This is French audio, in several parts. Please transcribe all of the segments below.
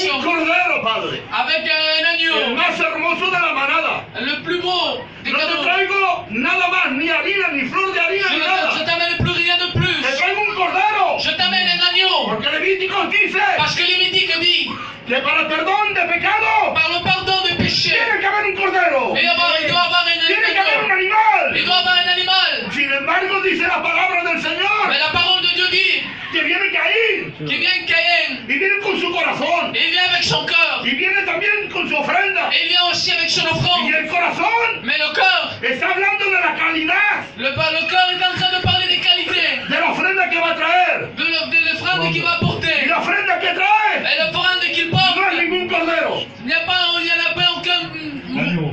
adoración. cordero, Padre. Avec un El agneau. más hermoso de la manada. Le plus beau des No te cadeaux. traigo nada más, ni harina, ni flor de harina, Je ni ne nada. t'amène plus rien de plus. Te traigo un cordero. Je t'amène un agneau. Porque Levíticos dice Parce que Lévitique dit, que para el perdón de pecado par le pardon des péchés, tiene que haber un cordero. il doit avoir un Tiene que haber un agneau. Il animal. doit avoir un animal. Sin embargo, dice la palabra del Señor Mais la parole de Dieu dit que viene Caín qu'il vient Caïn. y viene con su corazón Et il vient avec son cœur. y viene también con su ofrenda. Et il vient aussi avec son Y offrande. el corazón Mais le cœur, está hablando de la calidad le cœur est en train de parler des qualités. de la ofrenda que va a traer. De l'offrande qu'il va Y apporter. la ofrenda que trae Et l'offrande qu'il no es porte, ningún cordero. il n'y en a pas aucun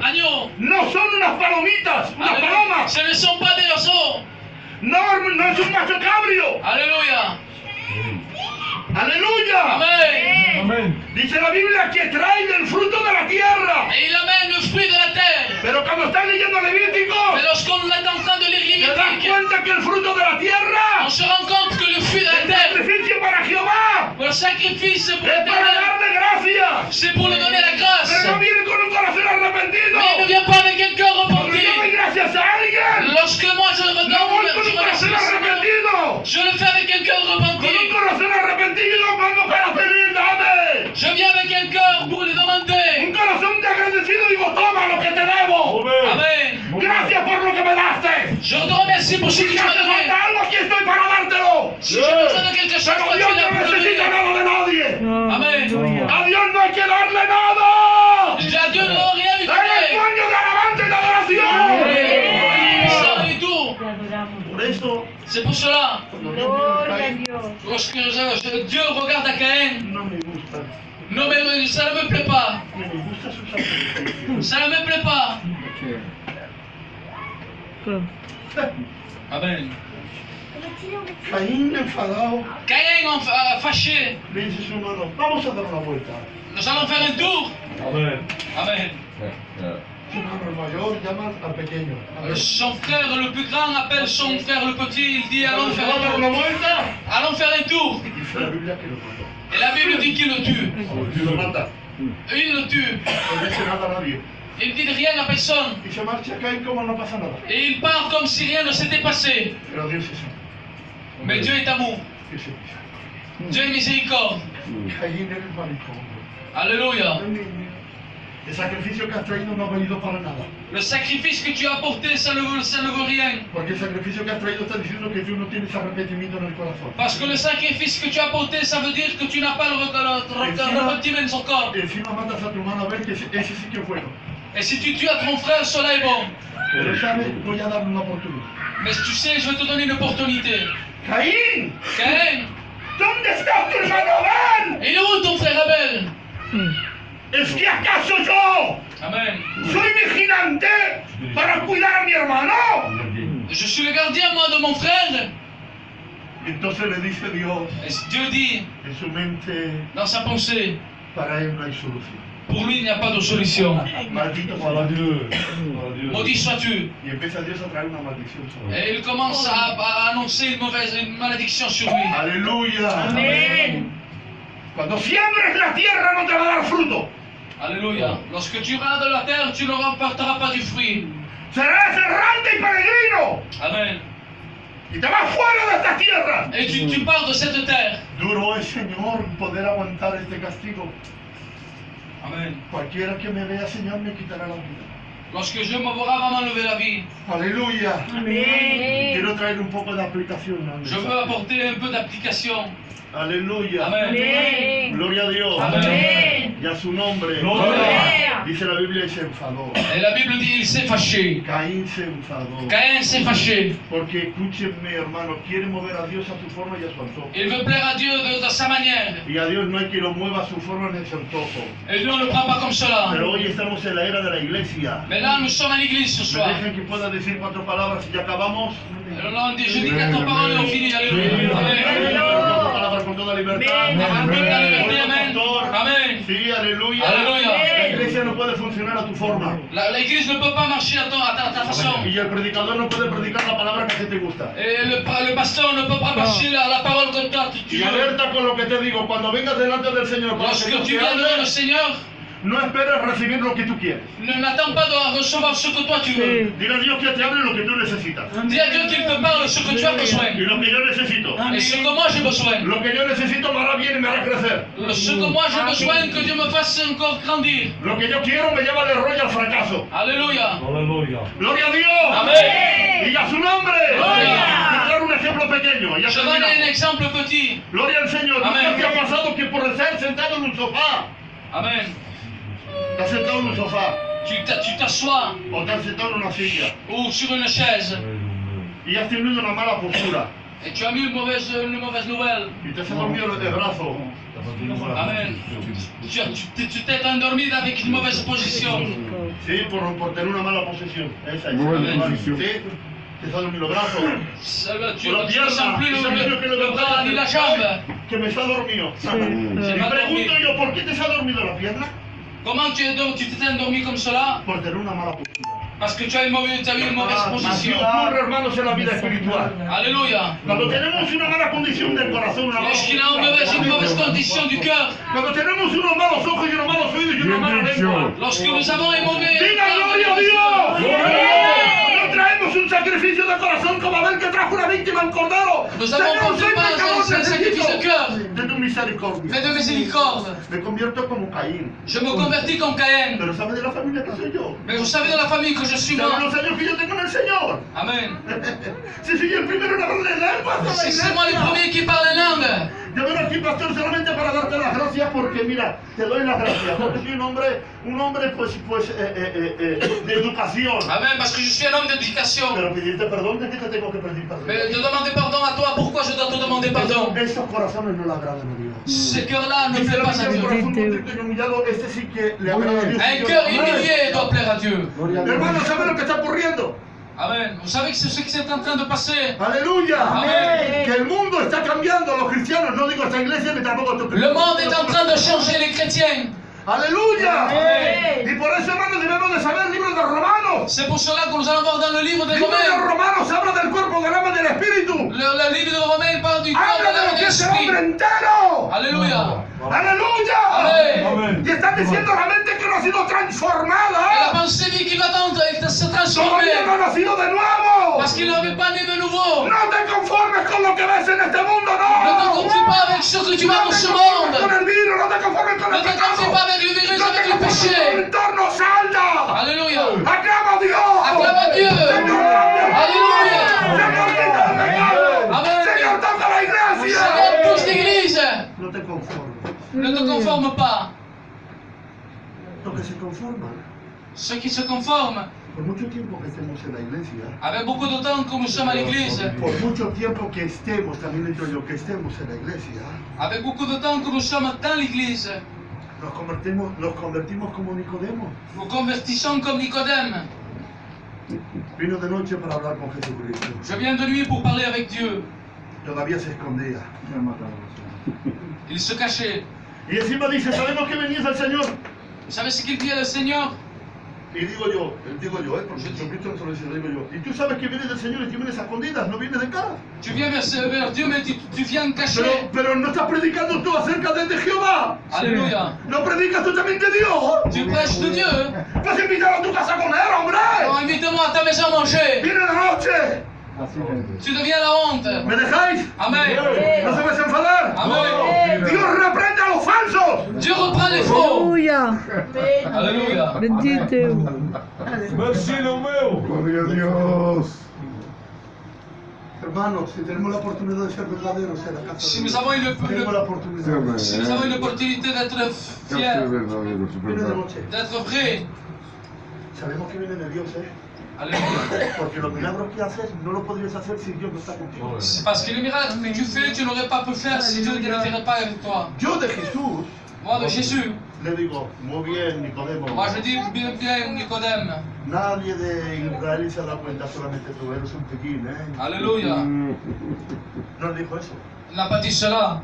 agneau. No son unas palomitas, unas palomas. Ce ne sont pas des oiseaux. No, no es un macho cabrio. Alléluia. Aleluya. Amen. Amén. Dice la Biblia que trae del fruto de la tierra. Et il amène le fruit de la terre. Pero cuando estás leyendo Levítico, Mais lorsqu'on est en train de lire te das Lévitique, cuenta que el fruto de la on tierra, se rend compte que le fruit de la el terre, sacrificio para Jehová, le sacrifice pour es para l'éternel, darle gracias. c'est pour lui donner la grâce. Pero no viene con un corazón arrepentido. Mais il ne vient pas avec un cœur Cuando yo doy repenti. gracias a alguien, Lorsque moi je no regarde, voy je con un remercie corazón le Seigneur, arrepentido. je le fais avec un cœur Con un repenti. corazón arrepentido vengo para pedir, dame. Je viens avec un cœur pour lui demander. Un corazón de agradecido, digo, toma lo que te debo. Amen. Gracias por lo que me daste. Je te remercie pour ce que Si tu me m'as hace donné. falta algo, aquí estoy para dártelo. Si j'ai besoin de quelque chose, Pero toi tu Dios es là no pour le necesita donner. nada de nadie. Amen. A Dios no hay que darle nada. À Dieu ne doit rien lui Él es donner. dueño de alabanza y de adoración. Puissant et tout. Te adoramos. Por eso, C'est pour cela, Gloria a Dios. lorsque Dieu regarde à Caïn, no me gusta. non mais ça ne me plaît pas. No me gusta su sacrificio. Ça ne me plaît pas. Amen. Caín enfadado Caïn fâché. le dice a su hermano, vamos a dar una vuelta. Nous allons faire un tour. Amén. Amen. Su hermano el mayor llama al pequeño. A ver, Son frère le plus grand appelle son frère le petit. Il dit allons ¿se faire va a dar un una tour. vuelta? Allons faire un tour. Dice la Biblia que lo mató. Et la Bible dit qu'il le tue. Lo mata. Il le tue. No le dice nada a nadie. Il dit rien à personne. Y se marcha Caín como no pasa nada. Et il part comme si rien ne s'était passé. Pero Dios es amor. Mais Dieu est amour. Dios es misericordia. Dieu est miséricorde. Caín eres maricón. Alléluia. El sacrificio que has traído no ha valido para nada. Le sacrifice que tu as apporté, ça ne vaut rien. Porque el sacrificio que has traído está diciendo que tú no tienes arrepentimiento en el corazón. Parce que le sacrifice que tu as apporté, ça veut dire que tu n'as pas le repentiment dans son corps. Encima matas a tu hermano a ver que ese sí que es bueno. Et si tu tues à ton frère, cela est bon. Pero sabes, voy a darle una oportunidad. Mais tu sais, je vais te donner une opportunité. Caín, Caïn, ¿dónde está tu hermano Abel? il est où ton frère Abel? ¿Es que acaso yo Amen. soy vigilante para cuidar a mi hermano? Je suis le gardien, moi, de mon frère. Entonces le dice Dios Et Dieu dit, en su mente, dans sa pensée, para él no hay solución. pour lui, il n'y a pas de solution. Maldito Para sea. Dieu. Para Dieu. Maudit sois-tu. Y empieza Dios a traer una maldición sobre él. Et il commence à annoncer une malédiction sur lui. Aleluya. Amén. Cuando siembres la tierra no te va a dar fruto. Alléluia. Lorsque tu iras de la terre, tu ne remporteras pas du fruit. Serás errante y peregrino. Amen. Y te vas fuera de esta tierra. Et tu pars de cette terre. Duro es, Señor, poder aguantar este castigo. Amen. Cualquiera que me vea, Señor, me quitará la vida. Lorsque je m'aurai va m'enlever la vie, Aleluya. Amén. Quiero traer un poco de aplicación. al je veux mensaje. apporter un peu d'application. Aleluya. Amen. Amén. Gloria a Dios. Amén. Y a su nombre. Gloria. Dice la Biblia y se enfadó. Et la Bible dit il s'est fâché. Caín se enfadó. Caïn s'est fâché. Porque escúchenme, hermano, quiere mover a Dios a su forma y a su antojo. Il veut plaire à Dieu de sa manière. Y a Dios no hay que lo mueva a su forma ni a su antojo. Et Dieu ne le prend pas comme cela. Pero hoy estamos en la era de la iglesia. Mais là, nous sommes à l'église ce ¿Me soir. dejan que pueda decir 4 palabras y ya acabamos? Alors là, on dit, je dis 4 paroles et on finit. Alléluia. Amen. Cuatro palabras con toda libertad. Amén. Avec toute la liberté, Por amen. pastor. Amen. Sí, aleluya. Alléluia. La iglesia no puede funcionar a tu forma. L'église ne peut pas marcher à ta façon. Y el predicador no puede predicar la palabra que a ti te gusta. Et le pasteur ne peut pas marcher la parole comme toi. Tu Y veux. alerta con lo que te digo. Cuando vengas delante del Señor, cuando el Lorsque Señor tu te viens devant le hable, Seigneur, no esperes recibir lo que tú quieres. n'attends pas de recevoir ce que toi tu veux. Dile a Dios que te hable lo que tú necesitas. Dis à Dieu qu'il te parle ce que tu as besoin. Y lo que yo necesito. Et ce que moi j'ai besoin. Lo que yo necesito me hará bien y me hará crecer. Ce que moi j'ai besoin, que Dieu me fasse encore grandir. Lo que yo quiero me lleva al error y al fracaso. Alléluia. ¡Gloria a Dios! Amen. ¡Y a su nombre! Gloria. Te dar un ejemplo pequeño. Ya Je donne un terminamos. exemple petit. Gloria al Señor. Amén. ¿Nunca te ha pasado que por estar sentado en un sofá, Amen. te has sentado en un sofá Tu t'assois o te has sentado en una silla ou sur une chaise y has tenido una mala postura et tu as mis une mauvaise nouvelle. y te has dormido de brazo? Amen. Tu t'es endormi avec une mauvaise position. Sí, por tener una mala posición. Esa es. Mala Sí, posición. te has dormido los brazos. Tu ne sens plus le bras ni la jambe. Que me está dormido. J'ai Y pas dormi. pregunto yo, ¿por qué te has dormido la pierna? Comment tu t'es endormi comme cela? Por tener una mala postura. Parce que tu as eu une mauvaise Así position. ocurre, hermanos, en la vida espiritual. Alléluia. Cuando tenemos una mala condición del corazón, una mala Lorsqu'il a une mauvaise condition du cœur, cuando tenemos unos malos ojos y unos malos oídos y una mala lengua, lorsque nous avons un mauvais... ¡diga gloria a Dios! No traemos un sacrificio de corazón como Abel que trajo una víctima en cordero. Nous avons Señor, porté soy pas pecador, un sacrifice de necesito cœur, de tu misericordia. mais de miséricorde. Me convierto como Caín. Je me convertis comme Caïn. Pero ¿sabes de la familia que soy yo? Mais vous savez dans la famille que je suis ¿Sabes moi. los años que yo tengo en el Señor? Amen. Si soy el primero en hablar de lenguas, C'est moi le premier qui parle en langue. yo vengo aquí, pastor, solamente para darte las gracias porque, mira, te doy las gracias porque soy un hombre de educación. Amen, parce que je suis un homme d'éducation. Pero pedirte perdón, ¿de qué te tengo que pedir perdón? Mais de demander pardon à toi, pourquoi je dois te demander pardon? Esos corazones no le agradan a Dios. Ce cœur-là ne Dice plaît la pas à Biblia, un Dieu. corazón contrito y humillado, este sí que le agrada a Dios. Un cœur humilié doit plaire à Dieu. Hermano, ¿sabes lo que está ocurriendo? Amen. Vous savez que c'est ce qui est en train de passer. Aleluya. Amen. Que el mundo está cambiando, los cristianos, no digo esta iglesia ni tampoco tu Le monde est en train de changer les chrétiens. Aleluya. Amen. Y por eso, hermanos, debemos de saber el libro de Romanos. C'est pour cela que nous allons voir dans le livre des El libro de Romains. Romanos habla del cuerpo, del alma y del espíritu. Le livre de Romains parle du corps, de Habla de l'âme lo et de que es el hombre l'esprit. entero. Alléluia. Aleluya. Amen. Y están diciendo la mente que no ha sido Et la transformada. pensée dit qu'il va se Todavía transformer. no ha nacido de nuevo. Parce qu'il n'avait pas né de nouveau. No te conformes con lo que ves en este mundo, Ne te no. confie pas avec ce que tu vois No dans te ce conformes con monde. el virus, no te conformes con Ne el te confie pecado. pas avec le virus, No avec te le conformes con el péché. entorno, salta. Alléluia. Aclama a Dios. Acclame à Dieu. Señor, cambia. Alléluia. Señor, quita el pecado. Amen. Señor, toca la iglesia. Seigneur, touche l'église. No te conformes. Ne te conforme pas. Los que se conforman. Ceux qui se conforment, Por mucho tiempo que estemos en la iglesia, avec beaucoup de temps que nous sommes à l'église, por mucho tiempo que estemos, también entro yo, que estemos en la iglesia, avec beaucoup de temps que nous sommes dans l'église, nos convertimos como Nicodemo. nous convertissons comme Nicodème. Vino de noche para hablar con Jesucristo. Je viens de nuit pour parler avec Dieu. Todavía se escondía. Il se cachait. Y encima dice, sabemos que venís del Señor. Vous savez ce qu'il dit le Seigneur? Y digo yo, porque Jesucristo no se lo dice, lo digo yo. Y tú sabes que vienes del Señor y que vienes a escondidas, no vienes de cara. Tu viens vers Dieu, mais tu viens caché. Pero no estás predicando tú acerca de Jehová. Alléluia. No predicas tú también de Dios. Tu prêches de Dieu. Pues invítalo a tu casa a comer, hombre. Alors invite-moi à ta maison à manger. Viene la noche. Tu deviens la honte. ¿Me dejáis? Amen. ¿No se vais a enfadar? Amen. Dios reprende a los falsos. Dieu reprend les faux. Aleluia. Alléluia. Bendito. Gloria a Dios. Hermanos, si tenemos la oportunidad de ser verdaderos en la casa Si de nous Dios, avons eu tenemos la oportunidad. si nous avons eu l'opportunité d'être Dios fiers, es verdadero, es Viene de verdad. noche. d'être vrais. Sabemos que viene de Dios, ¿eh? Alléluia. Porque los milagros que haces no los podrías hacer si Dios no está contigo. C'est parce que les miracles que tu fais, tu n'aurais pas pu faire si Dieu n'était pas avec toi. Yo de Jesús Moi, de Jésus, le digo, muy bien, Nicodemo. moi je dis bien Nicodème. Nadie de Israel se da cuenta, solamente tú eres un pequín, ¿eh? Alléluia. No le dijo eso. Il n'a pas dit cela.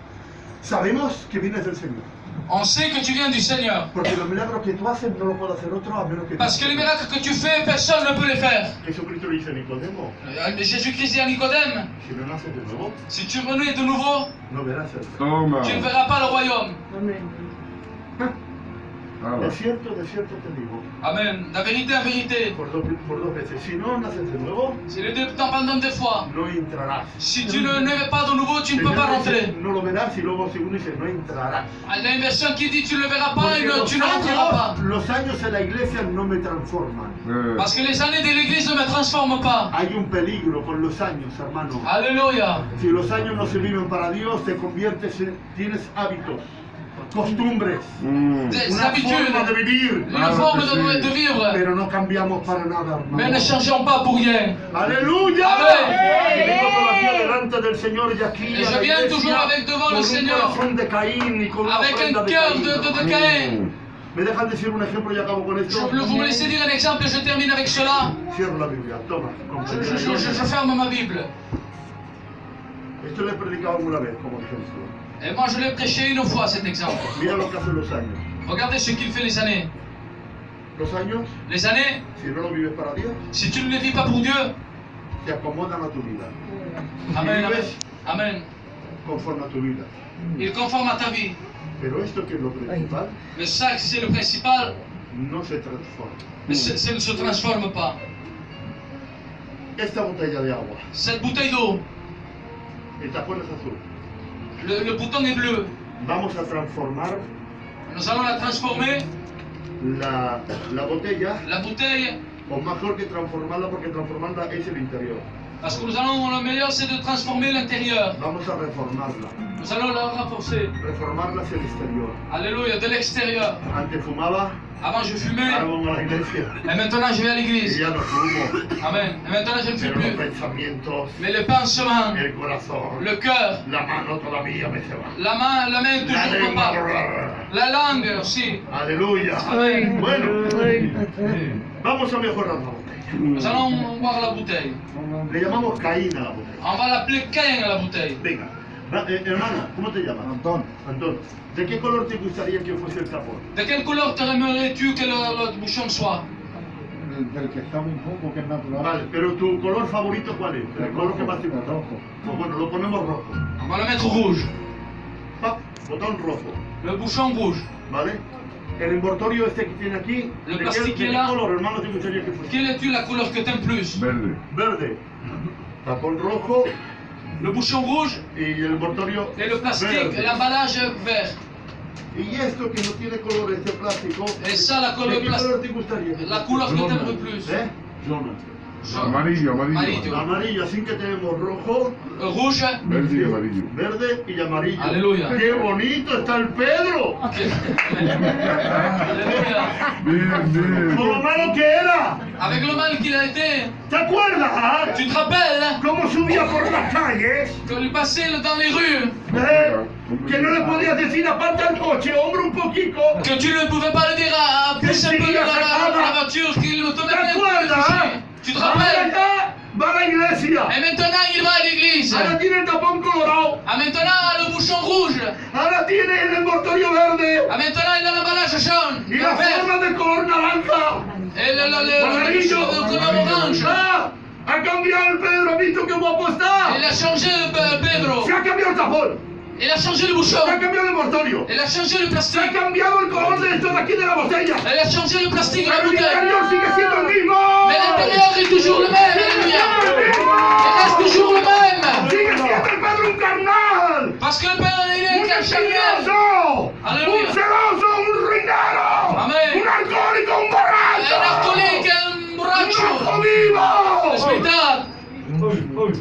Sabemos que vienes del Señor. On sait que tu viens du Seigneur. Porque los milagros que tú haces no los puede hacer otro a menos que tú. Parce que les miracles que tu fais, personne ne peut les faire. Jesucristo le dice a Nicodemo, Jésus-Christ dit à Nicodème, si no naces de nuevo, si tu renais de nouveau, no verás el reino. Toma. tu ne verras pas le royaume. Hala. De cierto te digo, Amen. La vérité, en vérité. por dos veces, si no naces de nuevo, C'est les deux temps pendant deux fois. no entrarás. Si tu ne n'es pas de nouveau, tu ne peux pas Señor dice, rentrer. no lo verás y luego segundo dice, no entrarás. Il y a une version qui dit tu ne le verras pas Porque et tu ne rentreras pas. los años en la iglesia no me transforman. Parce que les années de l'église ne me transforment pas. Hay un peligro con los años, hermano. Alléluia. Si los años no se viven para Dios, te conviertes en, tienes hábitos, costumbres, Des una habitudes, forma de vivir, une forme de vivre. pero no cambiamos para nada, Mais ne hermano. changeons pas pour rien. ¡Aleluya! Amén. Y vengo todavía delante del Señor y aquí Et a je la viens iglesia toujours avec devant le con un Seigneur, corazón de Caín y con una avec ofrenda un de cœur Caín. de Caïn. ¿Me dejan decir un ejemplo y acabo con esto? Vous me laissez dire un exemple et je termine avec cela. Cierro la Biblia, toma, compañera. Je ferme ma Bible. Esto lo he predicado alguna vez como ejemplo. Et moi je l'ai prêché une fois cet exemple. Mira lo que hacen los años. Regardez ce qu'il fait les années. Los años, Les années, si no lo vives para Dios, si tu ne les vis pas pour Dieu, te acomodan a tu vida. Amen, Y amen, vives amen. conforme a tu vida. Il conforme à ta vie. Pero esto que es lo principal, Mais ça, c'est le principal, no se transforma. mais ça ne se transforme pas. Esta botella de agua, Cette bouteille d'eau, el tapón es azul. le bouton est bleu. Vamos a transformar Nous allons la transformer, la botella, la bouteille, o mejor que transformarla, porque transformarla es el interior. parce que nous allons, le meilleur c'est de transformer l'intérieur. Vamos a reformarla. Nous allons la renforcer. Reformarla hacia el exterior. Alléluia, de l'extérieur. Antes fumaba, Avant je fumais, ahora vamos a la iglesia. et maintenant je vais à Y l'église. ya no fumo. Amen. Et maintenant je ne fume Pero los plus. pensamientos, Mais le pansement, el corazón, le cœur, la mano todavía me se va. la main La toujours lengua. pas. La langue aussi. Aleluya. Amen. Bueno, vamos a mejorar la botella. Nous allons voir la bouteille. Le llamamos Caín a la botella. On va l'appeler Caïn à la bouteille. Venga, hermano, ¿cómo te llamas? Antón. Antón. ¿De qué color te gustaría que fuese el tapón? De quelle couleur aimerais-tu que le bouchon soit? Del que está muy poco, que es natural. Vale, pero tu color favorito ¿cuál es? El color que más te gusta. rojo. Pues bueno, lo ponemos rojo. On va le mettre rouge. ¡Pap! Botón rojo, Le bouchon rouge. ¿vale? El envoltorio este que tiene aquí, El ¿de plastique qué là. color, hermano, te gustaría que fuese? Quelle est-tu la couleur que t'aimes plus? Verde. Verde. Tapón rojo Le bouchon rouge y el envoltorio et le plastique, verde. l'emballage vert. Y esto que no tiene color, este plástico, Et ça, la ¿de couleur qué plastique. color te gustaría? La couleur que t'aimerais plus. ¿Eh? Jaune. Amarillo, amarillo. Amarillo. Amarillo, así que tenemos rojo, Rouge. Verde y amarillo. verde y amarillo. Aleluya. ¡Qué bonito está el Pedro! Alléluia. Bien, bien. Con lo malo que era. Avec le mal qu'il a été, ¿Te acuerdas? ah? tu te rappelles ¿Cómo subía por las calles? quand il passait dans les rues, Que no le podías decir aparte al coche, hombre, un poquito. que tu ne pouvais pas le dire à pousser un peu la voiture, qu'il te ¿Te mettait un peu acuerdas? ah? Tu te Ahora rappelles? ya va a la iglesia. Et maintenant, il va à l'église. Ahora tiene el tapón colorado. Ah, maintenant, le bouchon rouge. Ahora tiene el envoltorio verde. Ah, maintenant, il a l'emballage jaune. Y la Vert. forma de color naranja. Et le Amarillo. couleur orange. Ah, ha cambiado el Pedro, ¿has visto qué guapo está? Il a changé Pedro. Se ha cambiado el tapón. Il a changé le bouchon. Se ha cambiado el envoltorio. Il a changé le Se ha plastique. cambiado el color de esto de aquí de la botella. Il a changé le plastique de la Pero el bouteille. interior sigue siendo el mismo. Mais l'intérieur est toujours le même. Alléluia. Il reste toujours le même. Sigue siendo el Pedro un carnal. Parce que le Père, il est Un qu'un chagrin. envidioso. Aleluya. Un celoso, un ruinero. Amén. Un alcohólico, un Un borracho. alcoolique, un Un borracho. ojo vivo. Espiritual.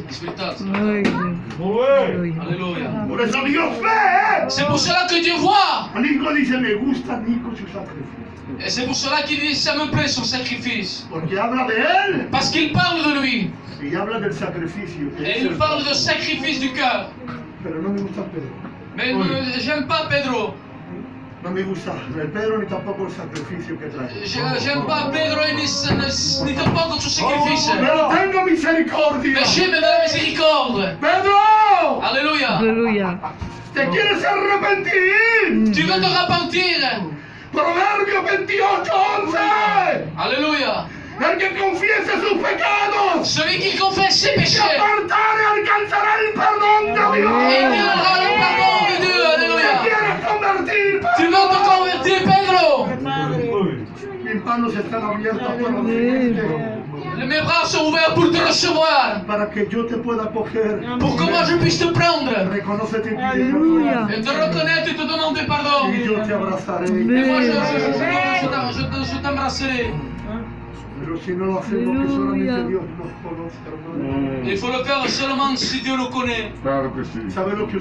Espiritual. Alléluia. Por eso Dios ve. C'est pour cela que Dieu voit. Nico dice, me gusta Nico su sacrificio. Et c'est pour cela qu'il dit, ça me plaît son sacrifice. Porque habla de él. Parce qu'il parle de lui. Y habla del sacrificio. que Et es il el- parle de sacrifice du cœur. Pero no me gusta Pedro. Mais j'aime pas Pedro. No me gusta el Pedro ni tampoco el sacrificio que trae. J'aime pas Pedro et ni tampoco su sacrifice. Pero tengo misericordia. Mais j'aime de la miséricorde. Pedro, Alléluia. Aleluya. ¿Te quieres arrepentir? Tu veux te repentir. Proverbio 28:11. Alléluia. El que confiese sus pecados Celui qui confesse ses y péchés, apartare alcanzará el perdón de Dios. il aura le pardon de Dieu. ¿Te Alléluia. quieres convertir? Tu veux te convertir, Pedro? Mis manos están abiertas para recibirte, Mes bras sont ouverts pour te recevoir. para que yo te pueda coger. Pour que moi je puisse te prendre. Reconócete y pide Alléluia. perdón. Et te reconnaître et te demander pardon. Y yo te abrazaré. Et moi je t'embrasserai. Pero si no lo hacemos, que solamente Dios nos conoce, hermano. Il faut le faire seulement si Dieu le connaît. Claro que sí. ¿Sabe lo que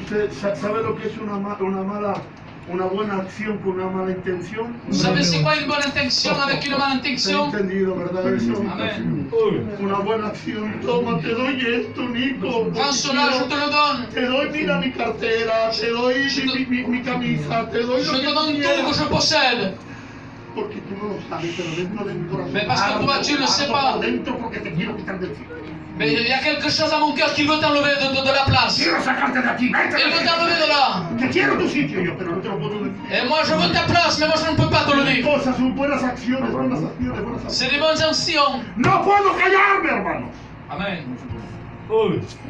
sabe lo que es una buena acción con una mala intención? Vous savez c'est quoi une bonne intention avec une mauvaise ¿Se ha intention? entendido, verdad eso? Amen. Una buena acción. Toma, te doy esto, Nico. Prends cela, je te le donne. Te doy, mira mi cartera, te doy mi camisa, te doy Je lo te que donne tú tout que quieras. je possède. Porque tú no lo sabes, pero dentro de mi corazón. Mais parce que toi, tu le sais pas. Por dentro porque te quiero quitar del cielo. Mais il y a quelque chose à mon cœur qui veut t'enlever de la place. Quiero sacarte de aquí. Vete Il veut de t'enlever de là. aquí. Te quiero tu sitio yo, pero no te lo puedo decir. Et moi je veux ta place, mais moi je ne peux pas te le dire. Cosas, son buenas acciones, buenas acciones, buenas acciones. C'est des bonnes actions. No puedo callarme, hermano. Amen.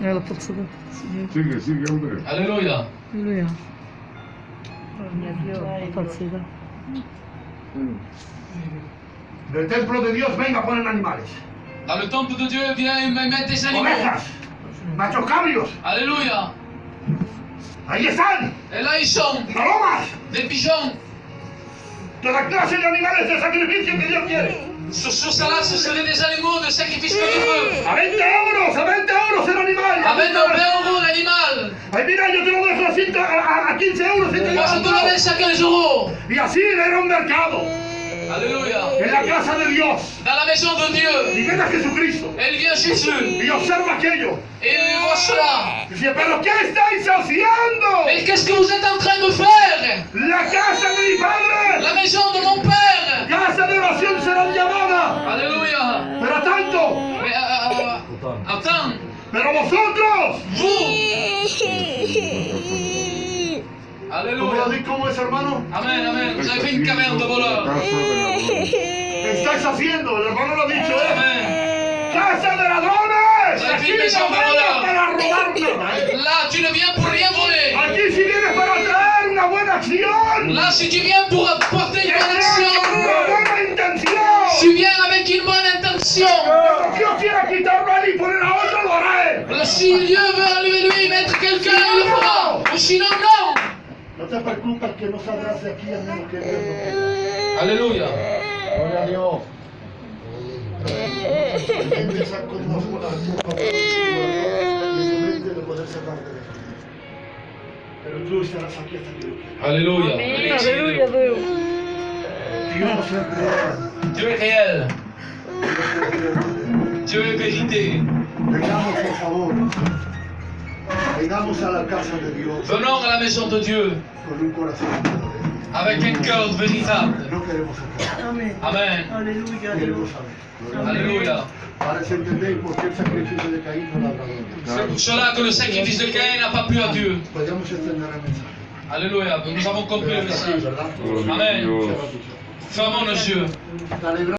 Ela pode saber. Sigue, sigue, hombre. Alléluia. Aleluia. Pode saber. Del templo de Dios, venga, ponen animales. Dans le temple de Dieu, viens et mets tes animaux. Ovejas, machos cabrios, Alléluia. ahí están. Et là ils sont. Palomas, Des pigeons. toda clase de animales de sacrificio que Dios quiere. Sur cela, ce seraient des animaux de sacrifice que Dieu veut. A 20 euros el animal. Avec un 20 € l'animal. Ay, mira, yo te lo dejo a 15 euros. Si te Moi je te le laisse à 15 €. y así era un mercado Alléluia. en la casa de Dios. Dans la maison de Y Dieu. ven a Jesucristo Elle vient Jésus. y observa aquello. Et il voit cela. Dice, pero ¿qué estáis haciendo? Mais qu'est-ce que vous êtes en train de faire? La casa de mi padre, La maison de mon père. casa de oración será llamada. Alléluia. Pero tanto, Mais attends. pero vosotros, Vous. ¿cómo, Alléluia. cómo es, hermano? Amen, amen. Vous avez fait une caverne de voleurs. Estáis haciendo, el hermano lo ha dicho, ¿eh? Amen. ¡Casa de ladrones! Ay, Aquí fin, me no salgo vengas volado. para robar nada, ¿eh? Là, tu ne viens pour rien voler. Aquí si vienes para traer una buena acción, Là, si tu viens pour apporter une bonne action, una buena intención. tu viens avec une bonne intention. Cuando Dios quiera quitarlo a él y poner a otro, lo hará él. Si Dieu veut enlever lui et mettre quelqu'un, il le fera. Ou sinon, non. No te preocupes que no saldrás de aquí a menos que Dios no quiera. Alléluia. Gloria a Dios. Entiende esas cosas por las culpas y tu mente de poder sacarte de aquí. Pero tú estarás aquí hasta que Dios quiera. Alléluia. Aleluia, Deus. Dios es real. Dieu est réel. Dios es real. Dieu est vérité. Vengamos, por favor. Vengamos a la casa de Dios Venons à la maison de Dieu con un corazón verdadero. avec un cœur véritable. No queremos sacar, Amém. Amen. Aleluia, queremos Deus. saber. Alléluia. Para entender por qué el sacrificio de Caín no la agradó. C'est pour cela que le sacrifice de Caïn n'a pas plu à Dieu. Podríamos extender el mensaje. Alléluia. Nous avons compris le Pero hasta aquí, message. ¿verdad? Amen. Dios. Cierra tus ojos. Fermons nos yeux. Te alegra-